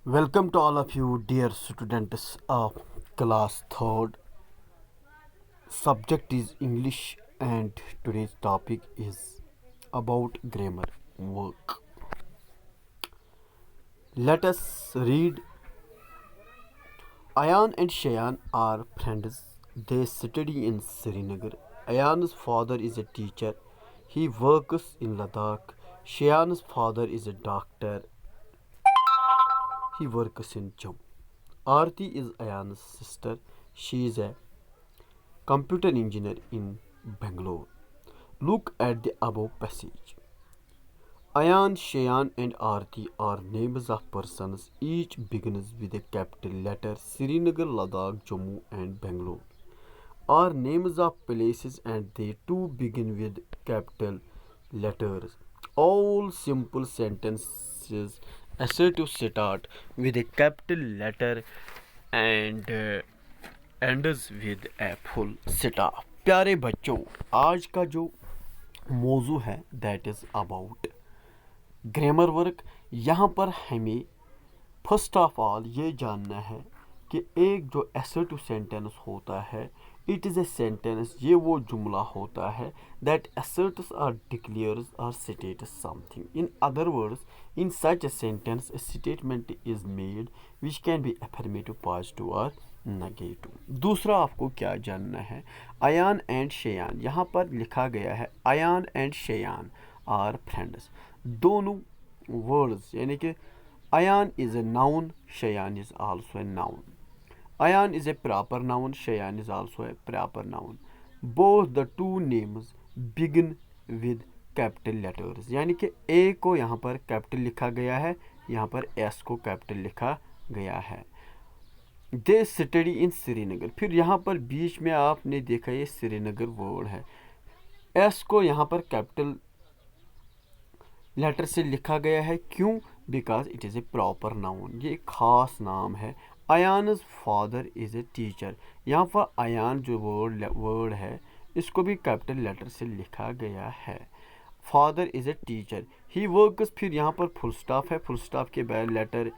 Welcome to all of you, dear students of class 3rd. Subject is English, and today's topic is about grammar work. Let us read. Ayan and Shayan are friends. They study in Srinagar. Ayan's father is a teacher. He works in Ladakh. Shayan's father is a doctor. He works in Jammu. Aarti is Ayan's sister. She is a computer engineer in Bangalore. Look at the above passage. Ayan, Shayan, and Aarti are names of persons. Each begins with a capital letter. Srinagar, Ladakh, Jammu, and Bangalore are names of places, and they too begin with capital letters. All simple sentences assertive start with a capital letter and ends with a full stop. प्यारे बच्चों, आज का जो मौजू है that is about grammar work. यहाँ पर हमें फर्स्ट ऑफ ऑल ये जानना है कि एक जो असर्टिव सेंटेंस होता है, इट इज़ ए सेंटेंस, ये वो जुमला होता है that asserts or declares or states something. In other words, in such a sentence a statement is made which can be affirmative, positive or negative. दूसरा आपको क्या जानना है, अयान एंड शेयान, यहाँ पर लिखा गया है अयान एंड शेयान आर फ्रेंड्स। दोनों वर्ड्स यानी कि Ayan is a noun, Shayan is also a noun. Ayan is a proper noun, Shayan is also a proper noun. Both the two names begin with capital letters. यानी कि A को यहाँ पर capital लिखा गया है, यहाँ पर S को कैपिटल लिखा गया है। दे स्टडी इन श्रीनगर, फिर यहाँ पर बीच में आपने देखा ये श्रीनगर वर्ड है। S को यहाँ पर कैपिटल लेटर से लिखा गया है, क्यों? Because it is a proper noun, ये खास नाम है। अयानज फादर इज़ ए टीचर, यहाँ पर अयान जो वर्ड है इसको भी कैपिटल लेटर से लिखा गया है। Father is a teacher, he works, फिर यहाँ पर फुल स्टॉप है, फुल स्टॉप के बाद लेटर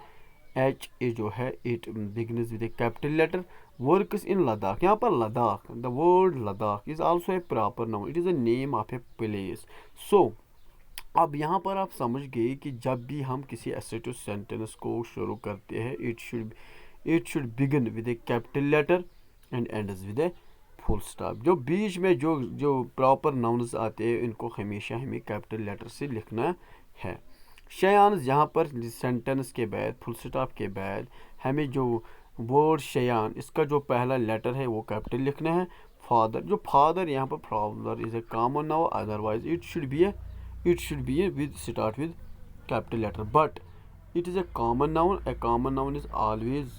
एच ए जो है it begins with a capital letter. Works in Ladakh, यहाँ पर Ladakh, the word Ladakh is also a proper noun, it is a name of a place. So अब यहाँ पर आप समझ गए कि जब भी हम किसी असर्टिव सेंटेंस को शुरू करते हैं it should begin with a capital letter and ends with a full stop. जो बीच में जो जो प्रॉपर नाउन्स आते हैं इनको हमेशा हमें कैपिटल लेटर से लिखना है। शयान, यहाँ पर सेंटेंस के बाद फुल स्टॉप के बाद हमें जो वर्ड शयान इसका जो पहला लेटर है वो कैपिटल लिखना है। फादर, जो फादर यहाँ पर father is a common noun, otherwise it should be with start with capital letter, but it is a common noun. A common noun is always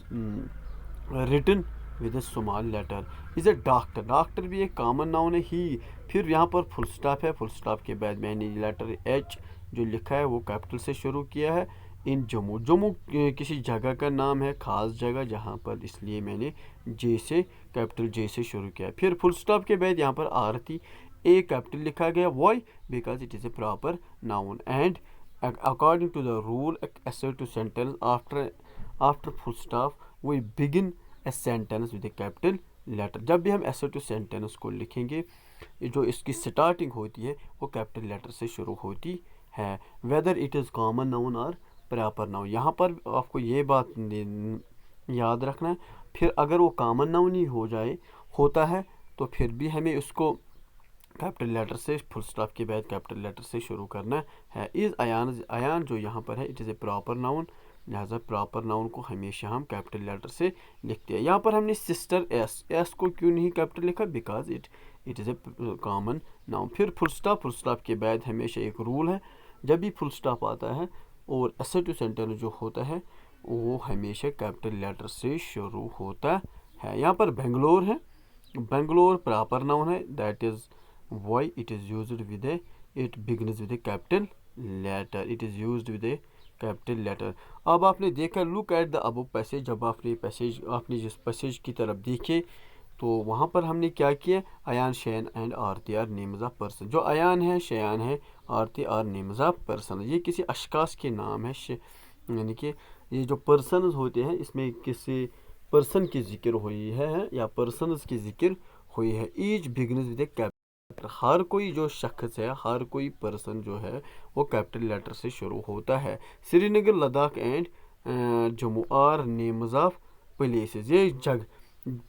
written with a small letter. is a doctor, doctor भी एक common noun है। ही, फिर यहाँ पर full stop है, full stop के बाद मैंने लेटर एच जो लिखा है वो कैपिटल से शुरू किया है। इन जम्मू, जम्मू किसी जगह का नाम है, खास जगह जहाँ पर, इसलिए मैंने जे से कैपिटल जे से शुरू किया। फिर फुल स्टॉप के बाद यहाँ पर आरती ए कैपिटल लिखा गया, why? Because it is a proper noun and according to the rule assertive sentence after full stop we begin a sentence with a capital letter। जब भी हम assertive sentence को लिखेंगे जो इसकी स्टार्टिंग होती है वो कैपिटल लेटर से शुरू होती है, whether it is common noun or proper noun। यहाँ पर आपको ये बात याद रखना है। फिर अगर वो कॉमन नाउन ही होता है तो फिर भी हमें उसको कैपिटल लेटर से फुल स्टॉप के बाद कैपिटल लेटर से शुरू करना है। इज़ अयान, अयान जो यहाँ पर है it is a proper noun, लिहाजा प्रॉपर नाउन को हमेशा हम कैपिटल लेटर से लिखते हैं। यहाँ पर हमने सिस्टर एस को क्यों नहीं कैपिटल लिखा? Because it is A common noun. फिर फुल स्टॉप के बाद हमेशा एक रूल है, जब भी फुल स्टॉप आता है और असर्टिव सेंटेंस जो होता है वो हमेशा कैपिटल लेटर से शुरू होता है। यहाँ पर बेंगलोर है, बेंगलोर प्रॉपर नाउन है, that is why it is used with a, it begins with a capital letter, it is used with a capital letter। अब आपने देखा look at the above passage, जब आपने जिस पैसेज की तरफ देखे तो वहाँ पर हमने क्या किया, Ayaan Shayan and Aarti are names of person. जो अयान है, शयान है, Aarti are names of person, ये किसी अशखास के नाम है। यानी कि ये जो पर्सन्स होते हैं इसमें किसी पर्सन की जिक्र हुई है या पर्सन्स की जिक्र हुई है। Each begins with a capital, हर कोई जो शख्स है, हर कोई पर्सन जो है वो कैपिटल लेटर से शुरू होता है। Srinagar, Ladakh and Jammu are names of places, ये जगह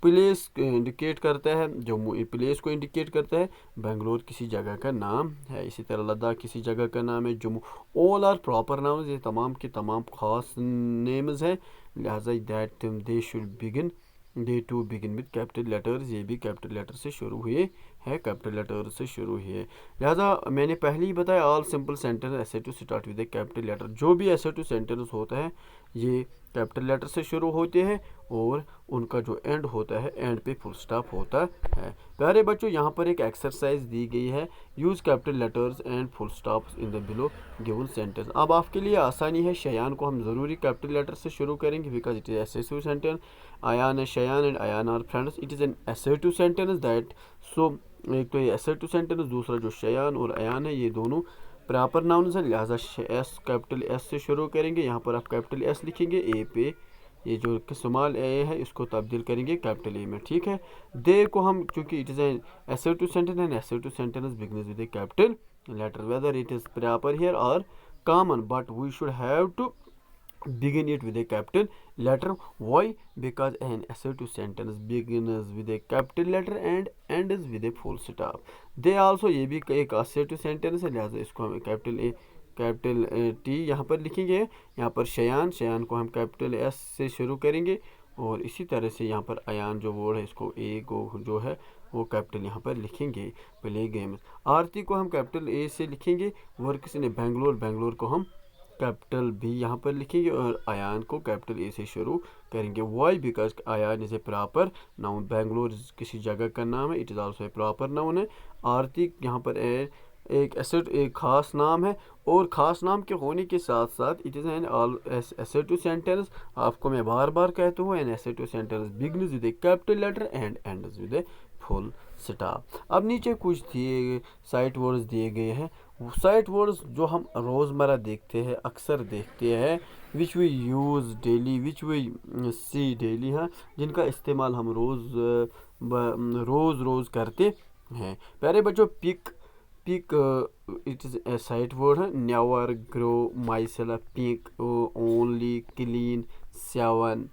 प्लेस इंडिकेट करता है, जम्मू प्लेस को इंडिकेट करता है, बेंगलोर किसी जगह का नाम है, इसी तरह लद्दाख किसी जगह का नाम है, Jammu all are proper nouns, ये तमाम के तमाम खास नेम्स हैं, लिहाजा that they should begin, they to begin with capital letters, ये भी कैपिटल लेटर से शुरू हुए है, कैपिटल लेटर से शुरू हुई है। लिहाजा मैंने पहले ही बताया all simple sentence has to start with a capital letter, जो भी ऐसे टू सेंटेंस होता है ये कैपिटल लेटर से शुरू होते हैं और उनका जो एंड होता है एंड पे फुल स्टॉप होता है। प्यारे बच्चों, यहाँ पर एक एक्सरसाइज दी गई है, use capital letters and full stops in the below given sentence. अब आपके लिए आसानी है, शयान को हम ज़रूरी कैपिटल लेटर से शुरू करेंगे बिकॉज इट इज़ एसेसिव सेंटेंस। आयान है, Shayan and Ayaan are friends, it is an assertive sentence that, so एक तो ये एसेटिव सेंटेंस, दूसरा जो शयान और आयान है ये दोनों प्रॉपर नाउन्स है, लिहाजा एस कैपिटल एस से शुरू करेंगे। यहाँ पर आप कैपिटल एस लिखेंगे, ए पे ये जो स्मॉल ए है इसको तब्दील करेंगे कैपिटल ए में, ठीक है। दे को हम चूंकि it is an assertive sentence and assertive sentence begins with a capital letter, whether it is proper here और common, but we should have to begin it with a capital letter. Why? Because an assertive sentence begins with a capital letter and ends with a full stop. They also, ये भी एक assertive sentence है, लिहाजा इसको हम capital A capital T यहाँ पर लिखेंगे। यहाँ पर शयान, शयान को हम कैपिटल एस से शुरू करेंगे और इसी तरह से यहाँ पर अयान जो वर्ड है इसको ए को जो है वो कैपिटल यहाँ पर लिखेंगे। प्ले गेम्स, आरती को हम कैपिटल ए से लिखेंगे, वर्क ने बेंगलोर, बेंगलोर को हम कैपिटल बी यहाँ पर लिखेंगे और आयान को कैपिटल ए से शुरू करेंगे। Why? Because Ayaan is a proper noun, Bangalore किसी जगह का नाम है, it is also a proper noun है। आरती यहाँ पर एक एसेट, एक खास नाम है और ख़ास नाम के होने के साथ साथ it is an all assertive sentence. आपको मैं बार बार कहता हूँ, an assertive sentence begins with a capital letter and ends with a full stop. अब नीचे कुछ दिए साइट वर्ड्स दिए गए हैं, साइट वर्ड्स जो हम रोज़मर्रा देखते हैं, अक्सर देखते हैं, which we use daily, which we see daily, हाँ, जिनका इस्तेमाल हम रोज़ करते हैं। प्यारे बच्चों, pick, pick it is a sight word है, never, grow, myself, pick, only, clean, seven,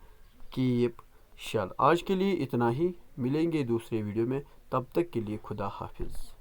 keep, shall. आज के लिए इतना ही, मिलेंगे दूसरे वीडियो में, तब तक के लिए खुदा हाफिज़।